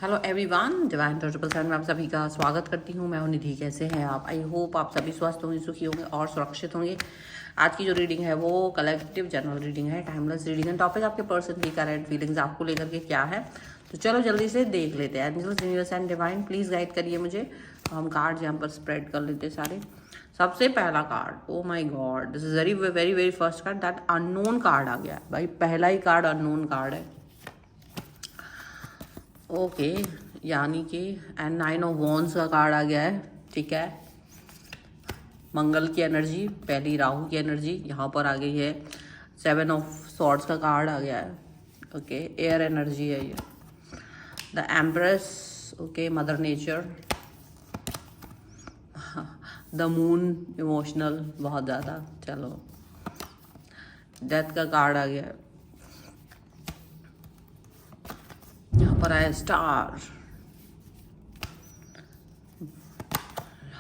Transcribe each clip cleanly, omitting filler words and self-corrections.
Hello everyone, divine 777 में आप सभी का स्वागत करती हूँ। मैं हूँ निधि। कैसे हैं आप? आई होप आप सभी स्वस्थ होंगे, सुखी होंगे और सुरक्षित होंगे। आज की जो रीडिंग है वो कलेक्टिव जनरल रीडिंग है, टाइमलेस रीडिंग है। टॉपिक आपके पर्सन की करंट फीलिंग्स आपको लेकर के क्या है, तो चलो जल्दी से देख लेते हैं। Angels, universe and divine please guide करिए मुझे। तो हम कार्ड यहाँ पर स्प्रेड कर लेते हैं सारे। सबसे पहला card, oh my God, this is very very very first card, that unknown card आ गया भाई। पहला ही कार्ड अननोन कार्ड है। ओके, यानी कि एंड 9 ऑफ वॉन्ड्स का कार्ड आ गया है। ठीक है, मंगल की एनर्जी, पहली राहु की एनर्जी यहाँ पर आ गई है। 7 ऑफ सॉर्ड्स का कार्ड आ गया है। ओके, एयर एनर्जी है ये। The empress, okay, mother nature. The moon, emotional बहुत ज़्यादा। चलो, डेथ का कार्ड आ गया है। यहाँ पर आया star.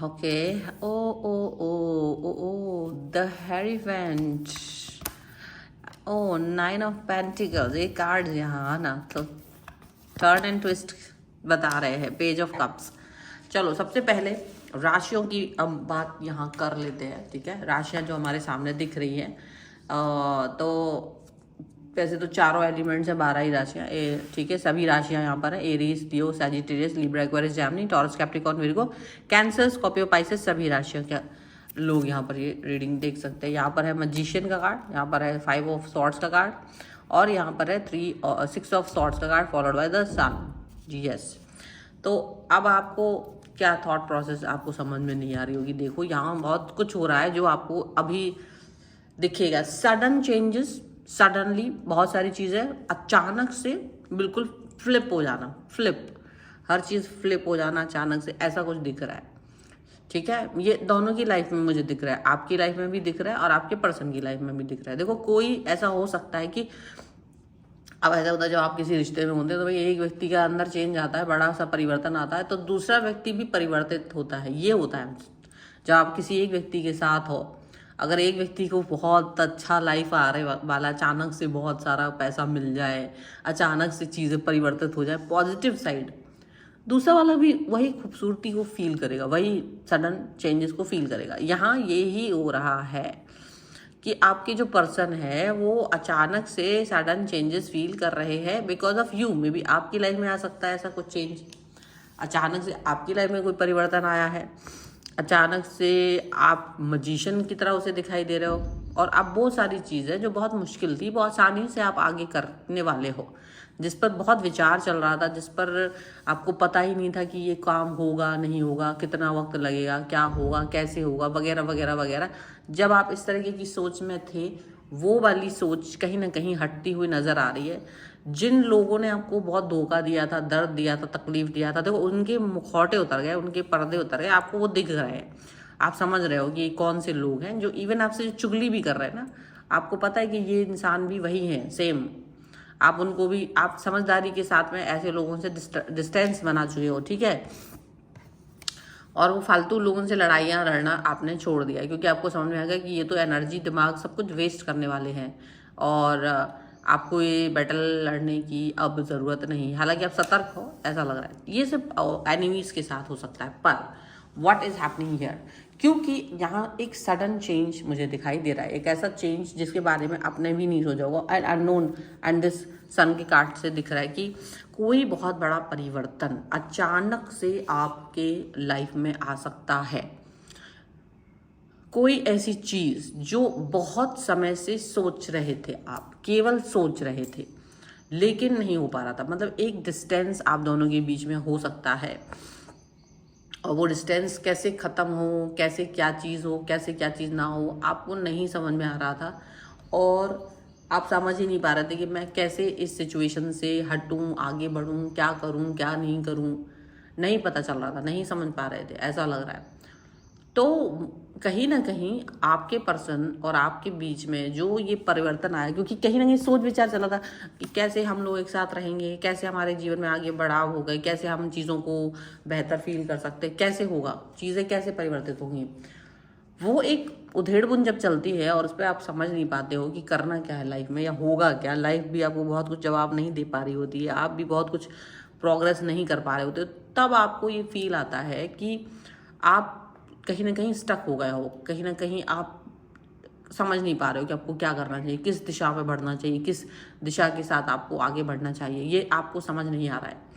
Okay, oh oh oh oh oh the hierophant. Oh 9 of pentacles, ये कार्ड यहाँ ना तो टर्न एंड ट्विस्ट बता रहे हैं। Page of cups. चलो, सबसे पहले राशियों की अब बात यहाँ कर लेते हैं। ठीक है, राशियाँ जो हमारे सामने दिख रही हैं, तो वैसे तो चारों एलिमेंट्स हैं, 12 ही राशियाँ। ठीक है, सभी राशियाँ यहाँ पर है। Aries, Leo, Sagittarius, Libra, Aquarius, Gemini, Taurus, Capricorn, Virgo, Cancer, Scorpio, Pisces, सभी राशियों के लोग यहाँ पर ये रीडिंग देख सकते हैं। यहाँ पर है मैजिशियन का कार्ड, यहाँ पर है 5 ऑफ सॉर्ड्स का कार्ड, और यहाँ पर है 6 ऑफ सॉर्ड्स का card followed by the sun. जी यस। तो अब आपको क्या थॉट प्रोसेस आपको समझ में नहीं आ रही होगी। देखो, यहाँ बहुत कुछ हो रहा है जो आपको अभी दिखेगा। सडन चेंजेस, सडनली बहुत सारी चीज़ें अचानक से बिल्कुल फ्लिप हो जाना। फ्लिप, हर चीज़ फ्लिप हो जाना अचानक से, ऐसा कुछ दिख रहा है। ठीक है, ये दोनों की लाइफ में मुझे दिख रहा है। आपकी लाइफ में भी दिख रहा है और आपके पर्सन की लाइफ में भी दिख रहा है। देखो, कोई ऐसा हो सकता है कि अब ऐसा होता है जब आप किसी रिश्ते में होते हैं तो भाई एक व्यक्ति के अंदर चेंज आता है, बड़ा सा परिवर्तन आता है, तो दूसरा व्यक्ति भी परिवर्तित होता है। ये होता है जब आप किसी एक व्यक्ति के साथ हो। अगर एक व्यक्ति को बहुत अच्छा लाइफ आ रहे वाला, अचानक से बहुत सारा पैसा मिल जाए, अचानक से चीज़ें परिवर्तित हो जाए पॉजिटिव साइड, दूसरा वाला भी वही खूबसूरती को फील करेगा, वही सडन चेंजेस को फील करेगा। यहाँ ये ही हो रहा है कि आपके जो पर्सन है वो अचानक से सडन चेंजेस फील कर रहे हैं because of you. May be आपकी लाइफ में आ सकता है ऐसा कुछ चेंज। अचानक से आपकी लाइफ में कोई परिवर्तन आया है, अचानक से आप मजिशियन की तरह उसे दिखाई दे रहे हो, और अब बहुत सारी चीज़ें जो बहुत मुश्किल थी बहुत आसानी से आप आगे करने वाले हो, जिस पर बहुत विचार चल रहा था, जिस पर आपको पता ही नहीं था कि ये काम होगा नहीं होगा, कितना वक्त लगेगा, क्या होगा, कैसे होगा, वगैरह वगैरह वगैरह। जब आप इस तरीके की सोच में थे, वो वाली सोच कहीं ना कहीं हटती हुई नज़र आ रही है। जिन लोगों ने आपको बहुत धोखा दिया था, दर्द दिया था, तकलीफ दिया था, देखो उनके मुखौटे उतर गए, उनके पर्दे उतर गए, आपको वो दिख रहे हैं। आप समझ रहे हो कि ये कौन से लोग हैं जो इवन आपसे जो चुगली भी कर रहे हैं ना, आपको पता है कि ये इंसान भी वही हैं सेम। आप उनको भी, आप समझदारी के साथ में ऐसे लोगों से डिस्टेंस बना चुके हो। ठीक है, और वो फालतू लोगों से लड़ाइयाँ लड़ना आपने छोड़ दिया, क्योंकि आपको समझ में आ गया कि ये तो एनर्जी, दिमाग सब कुछ वेस्ट करने वाले हैं, और आपको ये बैटल लड़ने की अब ज़रूरत नहीं। हालांकि आप सतर्क हो, ऐसा लग रहा है। ये सिर्फ एनिमीज़ के साथ हो सकता है, पर व्हाट इज़ हैपनिंग हियर, क्योंकि यहाँ एक सडन चेंज मुझे दिखाई दे रहा है। एक ऐसा चेंज जिसके बारे में आपने भी नहीं सोचा होगा, एंड अननोन, एंड दिस सन के कार्ड से दिख रहा है कि कोई बहुत बड़ा परिवर्तन अचानक से आपके लाइफ में आ सकता है। कोई ऐसी चीज़ जो बहुत समय से सोच रहे थे, आप केवल सोच रहे थे लेकिन नहीं हो पा रहा था। मतलब एक डिस्टेंस आप दोनों के बीच में हो सकता है, और वो डिस्टेंस कैसे ख़त्म हो, कैसे क्या चीज़ हो, कैसे क्या चीज़ ना हो, आपको नहीं समझ में आ रहा था, और आप समझ ही नहीं पा रहे थे कि मैं कैसे इस सिचुएशन से हटूं, आगे बढ़ूं, क्या करूं, क्या नहीं करूं। नहीं पता चल रहा था, नहीं समझ पा रहे थे, ऐसा लग रहा है। तो कहीं ना कहीं आपके पर्सन और आपके बीच में जो ये परिवर्तन आया, क्योंकि कहीं ना कहीं सोच विचार चला था कि कैसे हम लोग एक साथ रहेंगे, कैसे हमारे जीवन में आगे बढ़ाव होगा, कैसे हम चीज़ों को बेहतर फील कर सकते हैं, कैसे होगा, चीज़ें कैसे परिवर्तित होंगी। वो एक उधेड़ बुन जब चलती है और उस पर आप समझ नहीं पाते हो कि करना क्या है लाइफ में, या होगा क्या। लाइफ भी आपको बहुत कुछ जवाब नहीं दे पा रही होती है, आप भी बहुत कुछ प्रोग्रेस नहीं कर पा रहे होते, तब आपको ये फील आता है कि आप कहीं ना कहीं स्टक हो गए हो, कहीं ना कहीं आप समझ नहीं पा रहे हो कि आपको क्या करना चाहिए, किस दिशा में बढ़ना चाहिए, किस दिशा के साथ आपको आगे बढ़ना चाहिए, ये आपको समझ नहीं आ रहा है।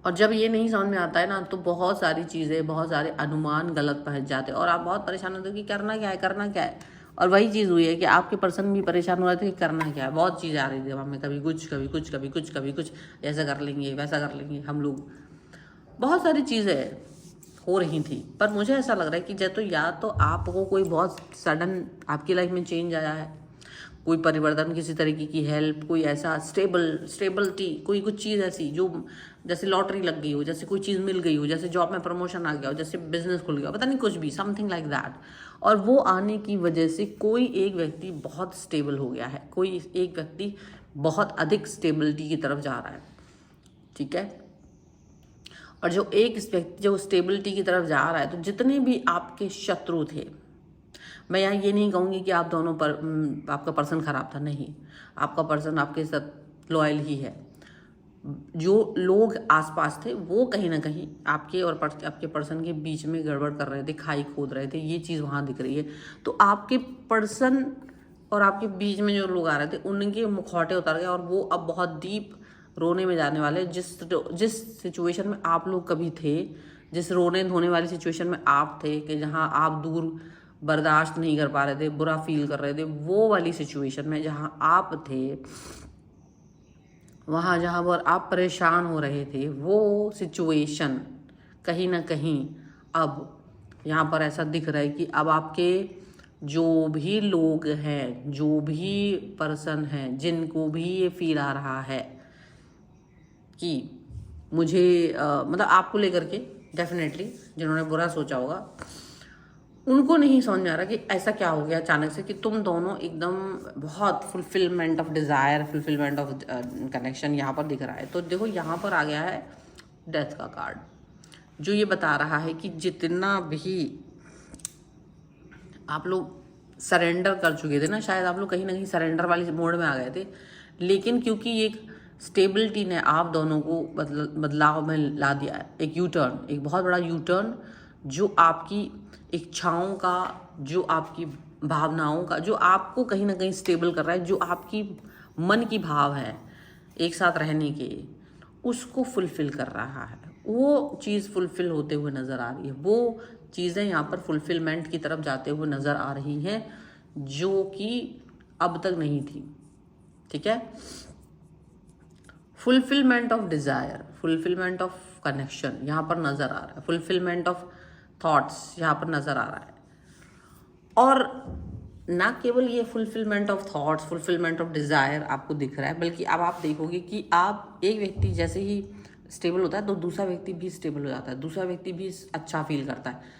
और जब ये नहीं समझ में आता है ना, तो बहुत सारी चीज़ें, बहुत सारे अनुमान गलत पहुंच जाते हैं और आप बहुत परेशान होते हो कि करना क्या है, करना क्या है। और वही चीज़ हुई है कि आपके पर्सन भी परेशान हो रहे थे कि करना क्या है। बहुत चीज़ें आ रही थी दिमाग में, कभी कुछ कभी कुछ कभी कुछ कभी कुछ, ऐसा कर लेंगे वैसा कर लेंगे हम लोग, बहुत सारी चीज़ें हो रही थी। पर मुझे ऐसा लग रहा है कि जब तो या तो आपको कोई बहुत सडन आपकी लाइफ में चेंज आया है, कोई परिवर्तन, किसी तरीके की हेल्प, कोई ऐसा स्टेबिलिटी, कोई कुछ चीज़ ऐसी जो जैसे लॉटरी लग गई हो, जैसे कोई चीज़ मिल गई हो, जैसे जॉब में प्रमोशन आ गया हो, जैसे बिजनेस खुल गया, पता नहीं कुछ भी, समथिंग लाइक दैट। और वो आने की वजह से कोई एक व्यक्ति बहुत स्टेबल हो गया है, कोई एक व्यक्ति बहुत अधिक स्टेबिलिटी की तरफ जा रहा है, ठीक है। और जो एक व्यक्ति जो स्टेबिलिटी की तरफ जा रहा है, तो जितने भी आपके शत्रु थे, मैं यहाँ ये नहीं कहूँगी कि आप दोनों पर आपका पर्सन खराब था, नहीं, आपका पर्सन आपके साथ लॉयल ही है। जो लोग आसपास थे वो कहीं ना कहीं आपके और आपके पर्सन के बीच में गड़बड़ कर रहे थे, खाई खोद रहे थे, ये चीज़ वहाँ दिख रही है। तो आपके पर्सन और आपके बीच में जो लोग आ रहे थे उनके मुखौटे उतर गए और वो अब बहुत डीप रोने में जाने वाले। जिस सिचुएशन में आप लोग कभी थे, जिस रोने धोने वाली सिचुएशन में आप थे कि जहाँ आप दूर बर्दाश्त नहीं कर पा रहे थे, बुरा फील कर रहे थे, वो वाली सिचुएशन में जहाँ आप थे, वहाँ जहाँ पर आप परेशान हो रहे थे, वो सिचुएशन कहीं ना कहीं अब यहाँ पर ऐसा दिख रहा है कि अब आपके जो भी लोग हैं, जो भी पर्सन हैं, जिनको भी ये फील आ रहा है कि मुझे मतलब आपको लेकर के डेफिनेटली जिन्होंने बुरा सोचा होगा, उनको नहीं समझ में आ रहा कि ऐसा क्या हो गया अचानक से कि तुम दोनों एकदम बहुत fulfilment of desire, fulfilment of connection यहाँ पर दिख रहा है। तो देखो यहाँ पर आ गया है डेथ का कार्ड, जो ये बता रहा है कि जितना भी आप लोग सरेंडर कर चुके थे ना, शायद आप लोग कहीं ना कहीं सरेंडर वाली मोड में आ गए थे, लेकिन क्योंकि एक स्टेबिलिटी ने आप दोनों को बदलाव में ला दिया है, एक यू टर्न, एक बहुत बड़ा यू टर्न, जो आपकी इच्छाओं का, जो आपकी भावनाओं का, जो आपको कहीं ना कहीं स्टेबल कर रहा है, जो आपकी मन की भाव है एक साथ रहने के, उसको फुलफिल कर रहा है। वो चीज़ फुलफिल होते हुए नज़र आ रही है, वो चीज़ें यहाँ पर फुलफिलमेंट की तरफ जाते हुए नज़र आ रही हैं, जो कि अब तक नहीं थी, ठीक है। Fulfilment of desire, fulfilment of connection यहाँ पर नज़र आ रहा है, फुलफिलमेंट ऑफ थॉट्स यहाँ पर नज़र आ रहा है। और ना केवल ये fulfilment of thoughts, fulfilment of desire आपको दिख रहा है, बल्कि अब आप देखोगे कि आप एक व्यक्ति जैसे ही स्टेबल होता है तो दूसरा व्यक्ति भी स्टेबल हो जाता है, दूसरा व्यक्ति भी अच्छा फील करता है।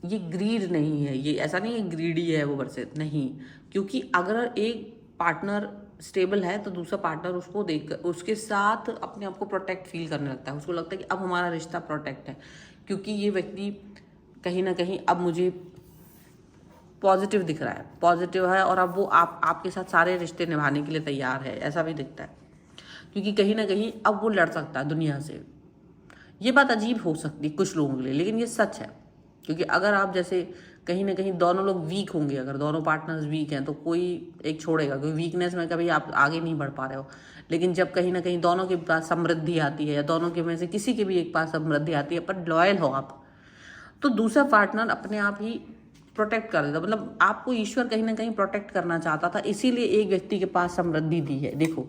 ये ग्रीड नहीं है, ये ऐसा नहीं है ग्रीडी है वो वर्सेस, नहीं, क्योंकि अगर एक पार्टनर स्टेबल है तो दूसरा पार्टनर उसको देखकर उसके साथ अपने आप को प्रोटेक्ट फील करने लगता है, उसको लगता है कि अब हमारा रिश्ता प्रोटेक्ट है, क्योंकि ये व्यक्ति कहीं ना कहीं अब मुझे पॉजिटिव दिख रहा है, पॉजिटिव है, और अब वो आपके साथ सारे रिश्ते निभाने के लिए तैयार है, ऐसा भी दिखता है, क्योंकि कहीं ना कहीं अब वो लड़ सकता है दुनिया से। ये बात अजीब हो सकती है कुछ लोगों के लिए, लेकिन ये सच है, क्योंकि अगर आप जैसे कहीं ना कहीं दोनों लोग वीक होंगे, अगर दोनों पार्टनर्स वीक हैं तो कोई एक छोड़ेगा, क्योंकि वीकनेस में कभी आप आगे नहीं बढ़ पा रहे हो। लेकिन जब कहीं ना कहीं दोनों के पास समृद्धि आती है, या दोनों के में से किसी के भी एक पास समृद्धि आती है, पर लॉयल हो आप, तो दूसरा पार्टनर अपने आप ही प्रोटेक्ट कर देता। मतलब आपको ईश्वर कहीं ना कहीं प्रोटेक्ट करना चाहता था, इसीलिए एक व्यक्ति के पास समृद्धि दी है। देखो,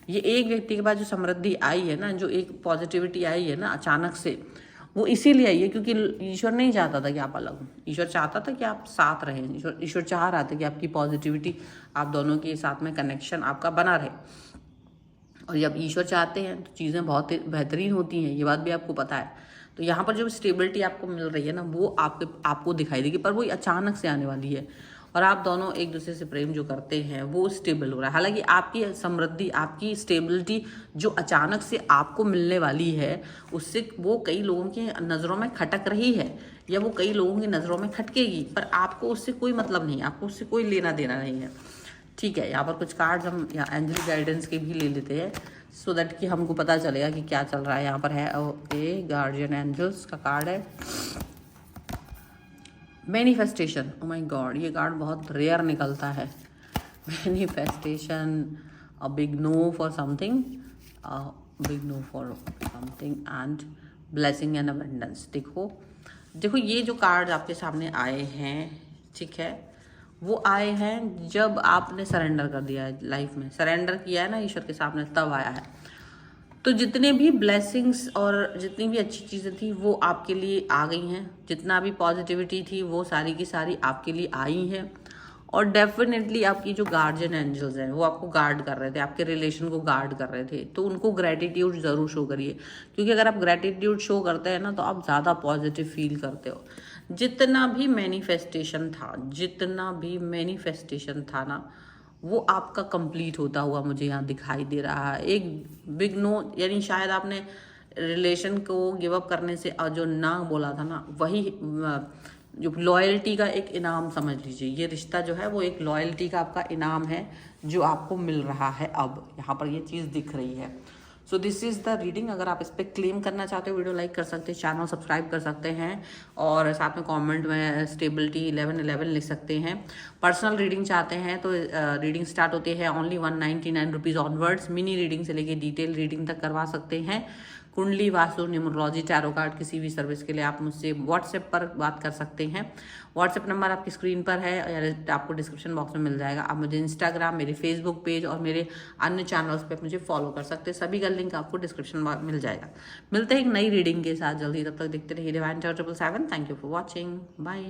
ये एक व्यक्ति के पास जो समृद्धि आई है ना, जो एक पॉजिटिविटी आई है ना अचानक से, वो इसीलिए आई है क्योंकि ईश्वर नहीं चाहता था कि आप अलग हो, ईश्वर चाहता था कि आप साथ रहें, ईश्वर चाह रहा था कि आपकी पॉजिटिविटी, आप दोनों के साथ में कनेक्शन आपका बना रहे। और जब ईश्वर चाहते हैं तो चीज़ें बहुत बेहतरीन होती हैं, ये बात भी आपको पता है। तो यहाँ पर जो स्टेबिलिटी आपको मिल रही है ना, वो आपको दिखाई देगी, पर वो अचानक से आने वाली है। और आप दोनों एक दूसरे से प्रेम जो करते हैं वो स्टेबल हो रहा है। हालांकि आपकी समृद्धि, आपकी स्टेबिलिटी जो अचानक से आपको मिलने वाली है, उससे वो कई लोगों की नज़रों में खटक रही है, या वो कई लोगों की नज़रों में खटकेगी, पर आपको उससे कोई मतलब नहीं, आपको उससे कोई लेना देना नहीं है, ठीक है। यहाँ पर कुछ कार्ड्स हम यहाँ एंजल गाइडेंस के भी ले लेते हैं। सो दैट कि हमको पता चलेगा कि क्या चल रहा है यहाँ पर है। ओके, गार्जियन एंजल्स का कार्ड है। मैनिफेस्टेशन, ओ माय गॉड, ये कार्ड बहुत रेयर निकलता है। Manifestation, a big no for something, a big no for something and blessing and abundance. देखो देखो, ये जो कार्ड आपके सामने आए हैं, ठीक है, वो आए हैं जब आपने सरेंडर कर दिया है, लाइफ में सरेंडर किया है ना ईश्वर के सामने, तब आया है। तो जितने भी ब्लेसिंग्स और जितनी भी अच्छी चीज़ें थी वो आपके लिए आ गई हैं, जितना भी पॉजिटिविटी थी वो सारी की सारी आपके लिए आई हैं। और डेफिनेटली आपकी जो गार्जियन एंजल्स हैं वो आपको गार्ड कर रहे थे, आपके रिलेशन को गार्ड कर रहे थे, तो उनको ग्रेटिट्यूड ज़रूर शो करिए, क्योंकि अगर आप ग्रेटिट्यूड शो करते हैं ना तो आप ज़्यादा पॉजिटिव फील करते हो। जितना भी मैनिफेस्टेशन था ना, वो आपका कंप्लीट होता हुआ मुझे यहाँ दिखाई दे रहा है। एक बिग नो, यानी शायद आपने रिलेशन को गिव अप करने से जो ना बोला था ना, वही जो लॉयल्टी का एक इनाम समझ लीजिए। ये रिश्ता जो है वो एक लॉयल्टी का आपका इनाम है जो आपको मिल रहा है। अब यहाँ पर ये चीज़ दिख रही है। So this is the reading. अगर आप इस पर क्लेम करना चाहते हो, वीडियो लाइक कर सकते हैं, चैनल सब्सक्राइब कर सकते हैं और साथ में कमेंट में स्टेबिलिटी 1111 लिख सकते हैं। पर्सनल रीडिंग चाहते हैं तो रीडिंग स्टार्ट होती है only 199 rupees onwards. Mini reading से लेके डिटेल रीडिंग तक करवा सकते हैं। कुंडली, वास्तु, न्यूमरोलॉजी, टैरो कार्ड, किसी भी सर्विस के लिए आप मुझसे व्हाट्सएप पर बात कर सकते हैं। व्हाट्सएप नंबर आपकी स्क्रीन पर है या आपको डिस्क्रिप्शन बॉक्स में मिल जाएगा। आप मुझे इंस्टाग्राम, मेरे फेसबुक पेज और मेरे अन्य चैनल्स पे मुझे फॉलो कर सकते हैं। सभी का लिंक आपको डिस्क्रिप्शन में मिल जाएगा। मिलते हैं एक नई रीडिंग के साथ जल्दी, तब तक देखते रहिए divine 777। Thank you for watching, bye.